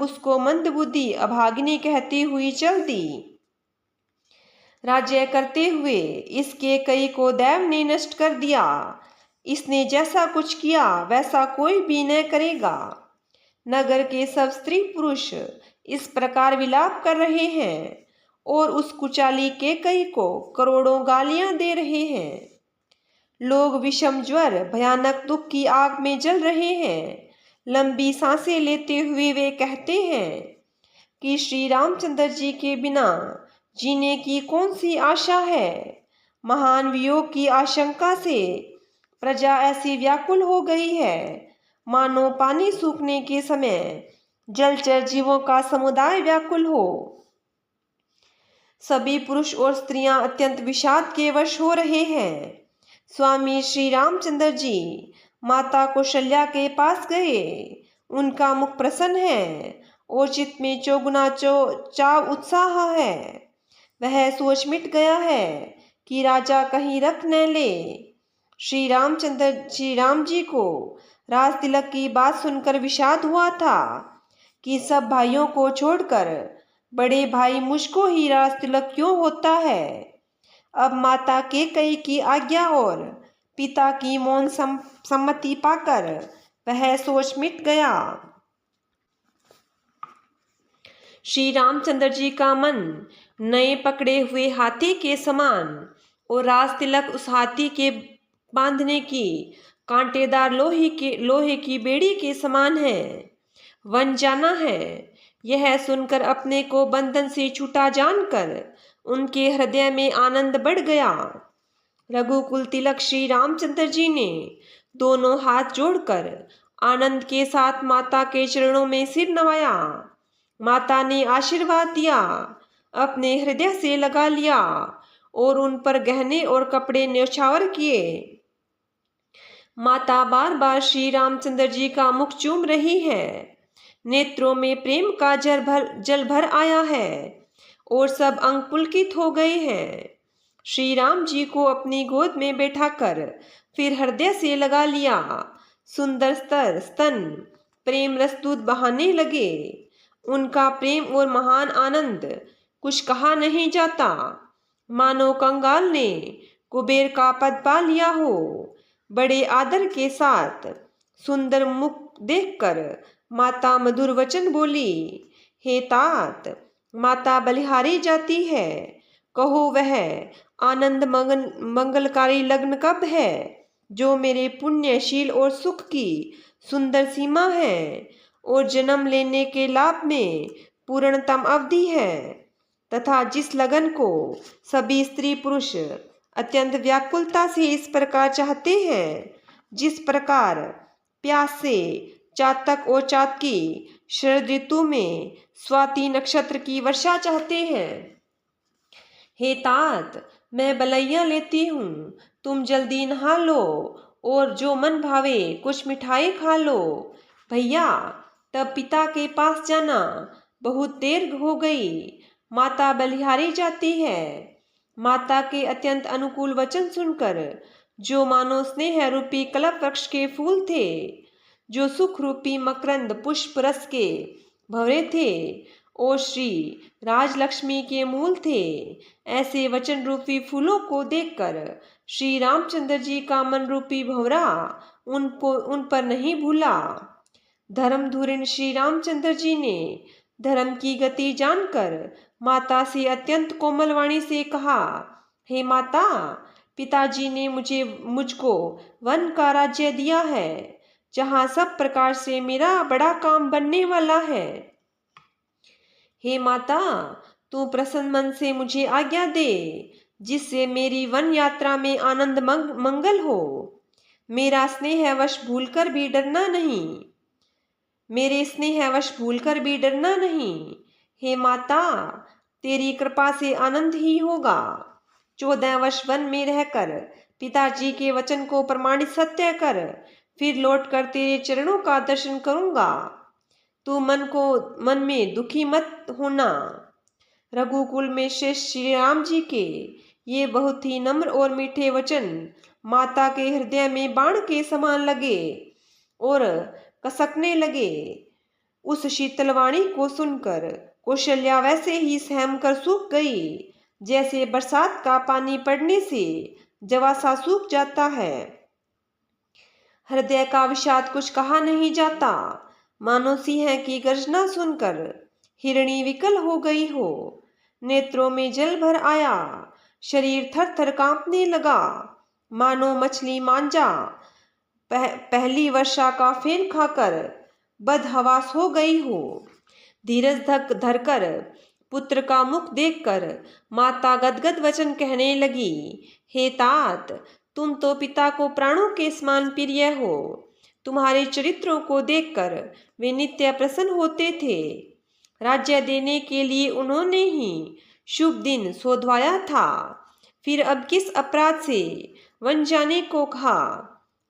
उसको मंद बुद्धि अभागिनी कहती हुई चल दी। राज्य करते हुए इस कैकेयी को दैव ने नष्ट कर दिया। इसने जैसा कुछ किया वैसा कोई भी न करेगा। नगर के सब स्त्री पुरुष इस प्रकार विलाप कर रहे हैं और उस कुचाली कैकेयी को करोड़ों गालियां दे रहे हैं। लोग विषम ज्वर भयानक दुख की आग में जल रहे हैं। लंबी सांसें लेते हुए वे कहते हैं कि श्री रामचंद्र जी के बिना जीने की कौन सी आशा है। महान वियोग की आशंका से प्रजा ऐसी व्याकुल हो गई है मानो पानी सूखने के समय जलचर जीवों का समुदाय व्याकुल हो। सभी पुरुष और स्त्रियां अत्यंत विषाद के वश हो रहे हैं। स्वामी श्री रामचंद्र जी माता कौशल्या के पास गए। उनका मुख प्रसन्न है और चित्त में चौगुना चाव उत्साह है। वह सोच मिट गया है कि राजा कहीं रख न ले। श्री राम जी को राज तिलक की बात सुनकर विषाद हुआ था कि सब भाइयों को छोड़कर बड़े भाई मुझको ही राज तिलक क्यों होता है। अब माता कैकेयी की आज्ञा और पिता की मौन सम्मति पाकर वह सोच मिट गया। श्री रामचंद्र जी का मन नए पकड़े हुए हाथी के समान और राज तिलक उस हाथी के बांधने की कांटेदार लोहे की बेड़ी के समान है। वन जाना है, यह सुनकर अपने को बंधन से छूटा जानकर उनके हृदय में आनंद बढ़ गया। रघुकुल तिलक श्री रामचंद्र जी ने दोनों हाथ जोड़कर आनंद के साथ माता के चरणों में सिर नवाया। माता ने आशीर्वाद दिया, अपने हृदय से लगा लिया और उन पर गहने और कपड़े न्यौछावर किए। माता बार बार श्री रामचंद्र जी का मुख चूम रही है। नेत्रों में प्रेम का जल भर आया है और सब अंग पुलकित हो गए हैं। श्री राम जी को अपनी गोद में बैठाकर फिर हृदय से लगा लिया। सुंदर स्तन प्रेम रस दूध बहाने लगे। उनका प्रेम और महान आनंद कुछ कहा नहीं जाता। मानो कंगाल ने कुबेर का पद पा लिया हो। बड़े आदर के साथ सुंदर मुख देखकर माता मधुर वचन बोली, हे तात, माता बलिहारी जाती है। कहो वह आनंद मंगलकारी लग्न कब है, जो मेरे पुण्यशील और सुख की सुंदर सीमा है और जन्म लेने के लाभ में पूर्णतम अवधि है, तथा जिस लगन को सभी स्त्री पुरुष अत्यंत व्याकुलता से इस प्रकार चाहते हैं, जिस प्रकार प्यास से चातक और चातकी शरद ऋतु में स्वाति नक्षत्र की वर्षा चाहते हैं। हे तात, मैं बलैया लेती हूँ, तुम जल्दी नहा लो और जो मन भावे कुछ मिठाई खा लो। भैया, तब पिता के पास जाना, बहुत देर हो गई। माता बलिहारी जाती है। माता के अत्यंत अनुकूल वचन सुनकर जो मानो स्नेह रूपी कल्प वृक्ष के फूल थे, जो सुख रूपी मकरंद पुष्प रस के भवरे थे और श्री राजलक्ष्मी के मूल थे, ऐसे वचन रूपी फूलों को देखकर श्री रामचंद्र जी का मन रूपी भंवरा उन पर नहीं भूला। धर्म धुरीण श्री रामचंद्र जी ने धर्म की गति जानकर माता से अत्यंत कोमल वाणी से कहा, हे माता, पिताजी ने मुझको वन का राज्य दिया है, जहाँ सब प्रकार से मेरा बड़ा काम बनने वाला है। हे माता, तू प्रसन्न मन से मुझे आज्ञा दे, जिससे मेरी वन यात्रा में आनंद मंगल हो। मेरा स्नेहवश भूलकर भी डरना नहीं। मेरे स्नेहवश भूलकर भी डरना नहीं। हे माता, तेरी कृपा से आनंद ही होगा। 14 वर्ष वन में रहकर पिताजी के वचन को प्रमाणित सत्य कर फिर लौटकर तेरे चरणों का दर्शन करूंगा। तू मन में दुखी मत होना। रघुकुल में श्रेष्ठ श्री राम जी के ये बहुत ही नम्र और मीठे वचन माता के हृदय में बाण के समान लगे और कसकने लगे। उस शीतलवाणी को सुनकर कौशल्या वैसे ही सहम कर सूख गई, जैसे बरसात का पानी पड़ने से जवा सा सूख जाता है। हृदय का विषाद कुछ कहा नहीं जाता। मानो सिंह की गर्जना सुनकर हिरणी विकल हो गई हो। नेत्रों में जल भर आया, शरीर थर थर कांपने लगा, मानो मछली मांजा पहली वर्षा का फेन खाकर बदहवास हो गई हो। धीरज धरकर पुत्र का मुख देखकर माता गदगद वचन कहने लगी, हे तात, तुम तो पिता को प्राणों के समान प्रिय हो। तुम्हारे चरित्रों को देखकर वे नित्य प्रसन्न होते थे। राज्य देने के लिए उन्होंने ही शुभ दिन सोधवाया था, फिर अब किस अपराध से वन जाने को कहा।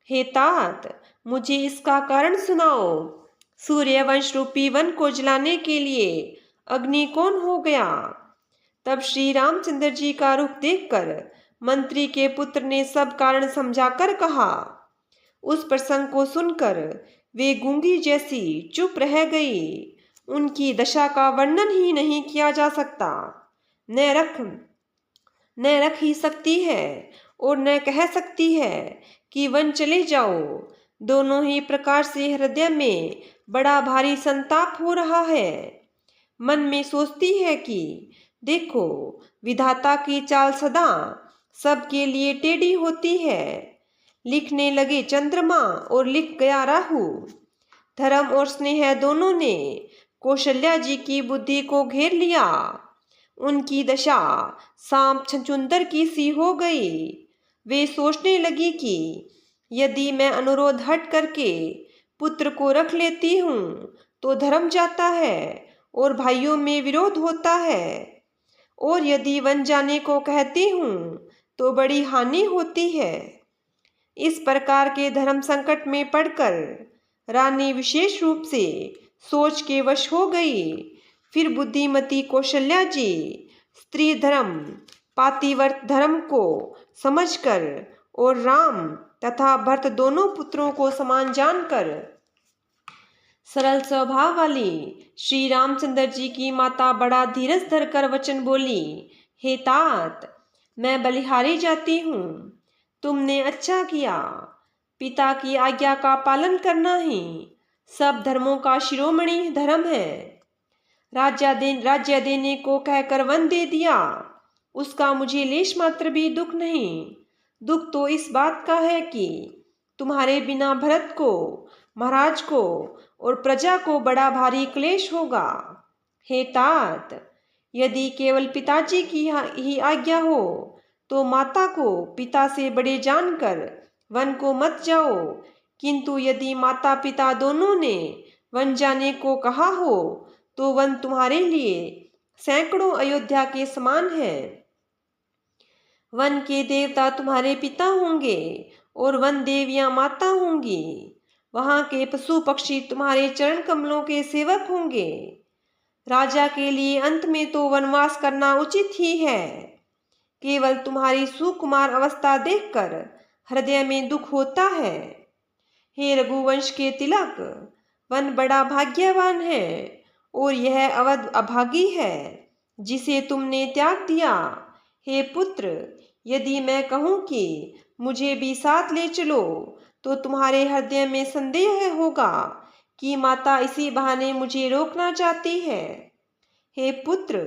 हे तात, मुझे इसका कारण सुनाओ। सूर्यवंश रूपी वन को जलाने के लिए अग्नि कौन हो गया? तब श्री रामचंद्र जी का रुख देखकर मंत्री के पुत्र ने सब कारण समझाकर कहा। उस प्रसंग को सुनकर वे गूंगी जैसी चुप रह गई। उनकी दशा का वर्णन ही नहीं किया जा सकता। न रख ही सकती है और न कह सकती है कि वन चले जाओ। दोनों ही प्रकार से हृदय में बड़ा भारी संताप हो रहा है। मन में सोचती है कि देखो, विधाता की चाल सदा सबके लिए टेढ़ी होती है। लिखने लगे चंद्रमा और लिख गया राहु। धर्म और स्नेह दोनों ने कौशल्या जी की बुद्धि को घेर लिया। उनकी दशा सांप छछूंदर की सी हो गई। वे सोचने लगी कि यदि मैं अनुरोध हट करके पुत्र को रख लेती हूँ तो धर्म जाता है और भाइयों में विरोध होता है, और यदि वन जाने को कहती हूँ तो बड़ी हानि होती है। इस प्रकार के धर्म संकट में पड़कर रानी विशेष रूप से सोच के वश हो गई। फिर बुद्धिमती कौशल्या जी स्त्री धर्म पातिव्रत धर्म को समझकर और राम तथा भरत दोनों पुत्रों को समान जानकर सरल स्वभाव वाली श्री रामचंद्र जी की माता बड़ा धीरज धरकर वचन बोली, हे तात, मैं बलिहारी जाती हूँ। तुमने अच्छा किया। पिता की आज्ञा का पालन करना ही सब धर्मों का शिरोमणि धर्म है। राज्य देने को कहकर वन दे दिया, उसका मुझे लेश मात्र भी दुख नहीं। दुख तो इस बात का है कि तुम्हारे बिना भरत को, महाराज को और प्रजा को बड़ा भारी क्लेश होगा। हे तात, यदि केवल पिताजी की ही आज्ञा हो तो माता को पिता से बड़े जानकर वन को मत जाओ, किंतु यदि माता पिता दोनों ने वन जाने को कहा हो तो वन तुम्हारे लिए सैकड़ों अयोध्या के समान है। वन के देवता तुम्हारे पिता होंगे और वन देवियां माता होंगी। वहां के पशु पक्षी तुम्हारे चरण कमलों के सेवक होंगे। राजा के लिए अंत में तो वनवास करना उचित ही है। केवल तुम्हारी सुकुमार अवस्था देखकर हृदय में दुख होता है। हे रघुवंश के तिलक, वन बड़ा भाग्यवान है और यह अवध अभागी है जिसे तुमने त्याग दिया। हे पुत्र, यदि मैं कहूँ कि मुझे भी साथ ले चलो तो तुम्हारे हृदय में संदेह होगा कि माता इसी बहाने मुझे रोकना चाहती है। हे पुत्र,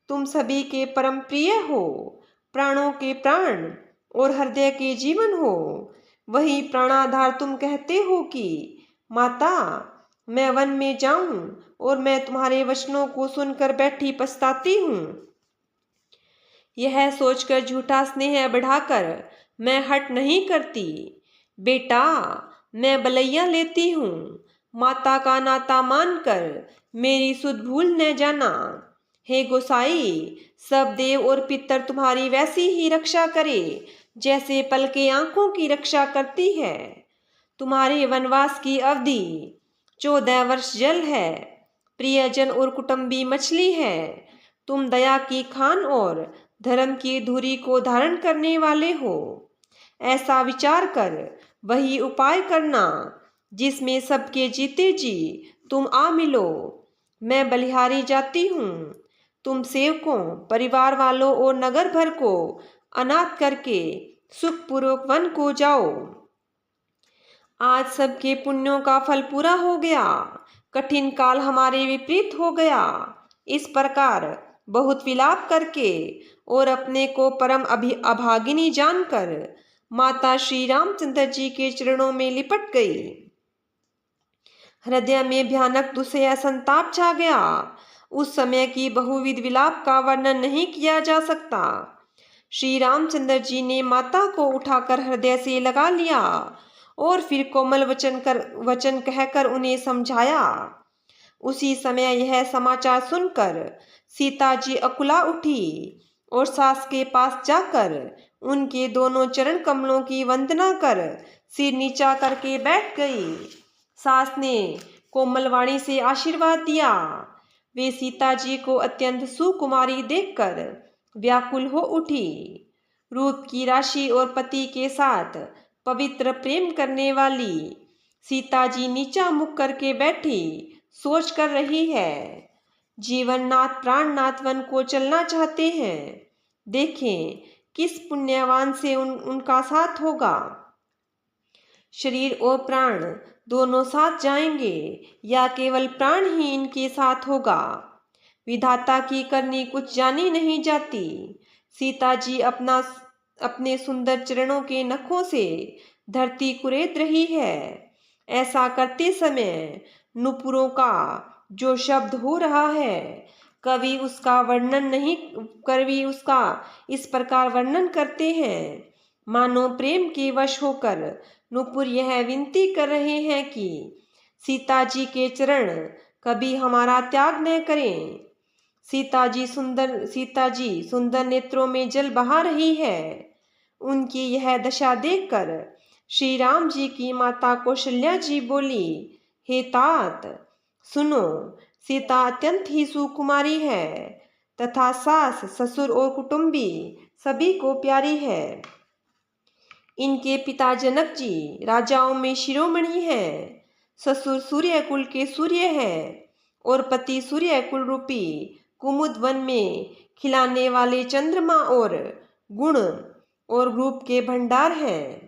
तुम सभी के परम प्रिय हो, प्राणों के प्राण और हृदय के जीवन हो। वही प्राणाधार तुम कहते हो कि माता, मैं वन में जाऊं और मैं तुम्हारे वचनों को सुनकर बैठी पछताती हूँ। यह सोचकर झूठा स्नेह बढ़ाकर मैं हट नहीं करती। बेटा, मैं बलैया लेती हूँ। माता का नाता मानकर मेरी सुध भूल न जाना। हे गोसाई, सब देव और पितर तुम्हारी वैसी ही रक्षा करे जैसे पलके आंखों की रक्षा करती है। तुम्हारे वनवास की अवधि 14 वर्ष जल है, प्रियजन और कुटुंबी मछली है। तुम दया की खान और धर्म की धुरी को धारण करने वाले हो। ऐसा विचार कर वही उपाय करना जिसमें सबके जीते जी तुम आ मिलो। मैं बलिहारी जाती हूँ। तुम सेवकों, परिवार वालों और नगर भर को अनाथ करके सुखपूर्वक वन को जाओ। आज सबके पुण्यों का फल पूरा हो गया। कठिन काल हमारे विपरीत हो गया। इस प्रकार बहुत विलाप करके और अपने को परम अभागिनी जानकर माता श्री रामचंद्र जी के चरणों में लिपट गई। हृदय में भयानक दुसह संताप छा गया। उस समय की बहुविध विलाप का वर्णन नहीं किया जा सकता। श्री रामचंद्र जी ने माता को उठाकर हृदय से लगा लिया और फिर कोमल वचन कहकर उन्हें समझाया। उसी समय यह समाचार सुनकर सीता जी अकुला उठी और सास के पास जाकर उनके दोनों चरण कमलों की वंदना कर सिर नीचा करके बैठ गई। सास ने कोमल वाणी से आशीर्वाद दिया। वे सीता जी को अत्यंत सुकुमारी देखकर व्याकुल हो उठी। रूप की राशि और पति के साथ पवित्र प्रेम करने वाली सीता जी नीचा मुख करके बैठी सोच कर रही है। जीवननाथ प्राणनाथ वन को चलना चाहते हैं। देखें किस पुण्यवान से उनका साथ होगा। शरीर और प्राण दोनों साथ जाएंगे या केवल प्राण ही इनके साथ होगा। विधाता की करनी कुछ जानी नहीं जाती। सीता जी अपने सुंदर चरणों के नखों से धरती कुरेद रही है। ऐसा करते समय नुपुरों का जो शब्द हो रहा है, कवि उसका इस प्रकार वर्णन करते हैं, मानो प्रेम के वश होकर नुपुर यह विनती कर रहे हैं कि सीता जी के चरण कभी हमारा त्याग न करें। सीता जी सुंदर नेत्रों में जल बहा रही है। उनकी यह दशा देखकर श्री राम जी की माता कौशल्या जी बोली, हे तात सुनो, सीता अत्यंत ही सुकुमारी है तथा सास ससुर और कुटुंबी सभी को प्यारी है। इनके पिता जनक जी राजाओं में शिरोमणि हैं, ससुर सूर्य कुल के सूर्य हैं और पति सूर्य कुल रूपी कुमुद वन में खिलाने वाले चंद्रमा और गुण और रूप के भंडार हैं।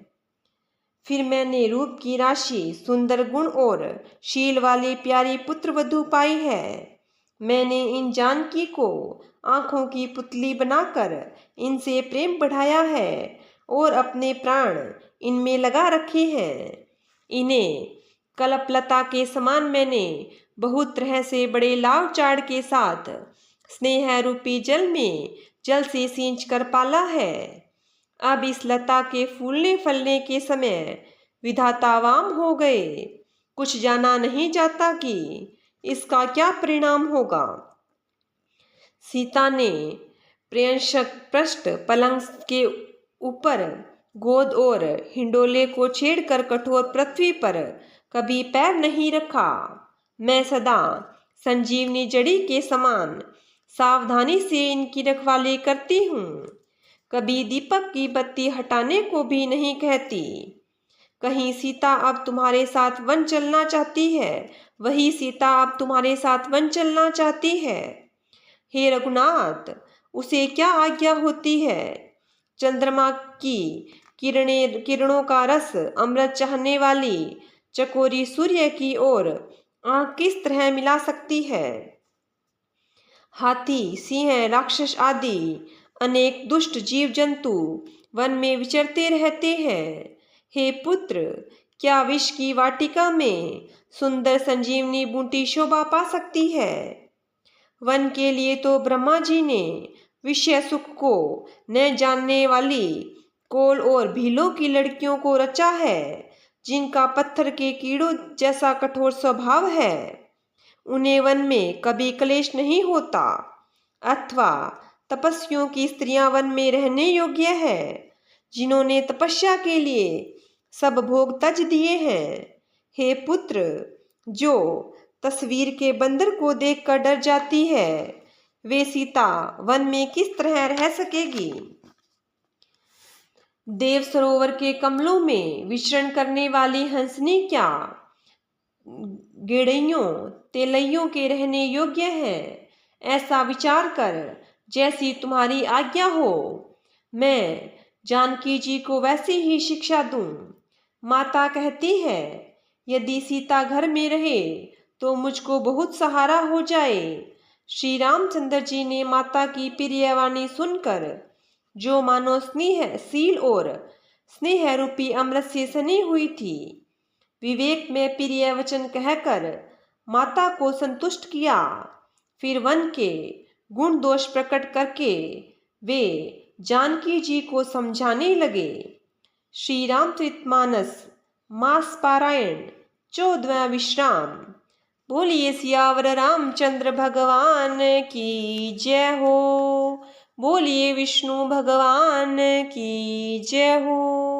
फिर मैंने रूप की राशि, सुंदर गुण और शील वाली प्यारी पुत्र वधू पाई है। मैंने इन जानकी को आंखों की पुतली बनाकर इनसे प्रेम बढ़ाया है और अपने प्राण इनमें लगा रखे हैं। इन्हें कल्पलता के समान मैंने बहुत तरह से बड़े लाव चाड़ के साथ स्नेह रूपी जल में जल से सींच कर पाला है। अब इस लता के फूलने फलने के समय विधाता वाम हो गए। कुछ जाना नहीं जाता कि इसका क्या परिणाम होगा। सीता ने प्रियंशक पृष्ठ पलंग के ऊपर गोद और हिंडोले को छेड़कर कठोर पृथ्वी पर कभी पैर नहीं रखा। मैं सदा संजीवनी जड़ी के समान सावधानी से इनकी रखवाली करती हूँ। कभी दीपक की बत्ती हटाने को भी नहीं कहती। कहीं सीता अब तुम्हारे साथ वन चलना चाहती है, वही सीता अब तुम्हारे साथ वन चलना चाहती है। हे रघुनाथ, उसे क्या आज्ञा होती है? चंद्रमा की किरणों का रस अमृत चाहने वाली चकोरी सूर्य की ओर आँख किस तरह मिला सकती है? हाथी, सिंह, राक्षस आदि अनेक दुष्ट जीव जंतु वन में विचरते रहते हैं। हे पुत्र, क्या विष की वाटिका में सुंदर संजीवनी बूटी शोभा पा सकती है? वन के लिए तो ब्रह्मा जी ने विषय सुख को न जानने वाली कोल और भीलों की लड़कियों को रचा है, जिनका पत्थर के कीड़ों जैसा कठोर स्वभाव है। उन्हें वन में कभी क्लेश नहीं होता, अथवा तपस्वियों की स्त्रियां वन में रहने योग्य है, जिन्होंने तपस्या के लिए सब भोग त्यज दिए हैं। हे पुत्र, जो तस्वीर के बंदर को देखकर डर जाती है, वे सीता वन में किस तरह रह सकेगी? देव सरोवर के कमलों में विचरण करने वाली हंसनी क्या गेड़इयों तेलइयों के रहने योग्य है? ऐसा विचार कर जैसी तुम्हारी आज्ञा हो, मैं जानकी जी को वैसी ही शिक्षा दूं। माता कहती है, यदि सीता घर में रहे तो मुझको बहुत सहारा हो जाए। श्री रामचंद्र जी ने माता की प्रियवाणी सुनकर, जो मानो स्नेह सील और स्नेह रूपी अमृत से सनी हुई थी, विवेक में प्रिय वचन कहकर माता को संतुष्ट किया। फिर वन के गुण दोष प्रकट करके वे जानकी जी को समझाने लगे। श्री रामचरितमानस मास पारायण 14वां विश्राम। बोलिए सियावर रामचंद्र भगवान की जय हो। बोलिए विष्णु भगवान की जय हो।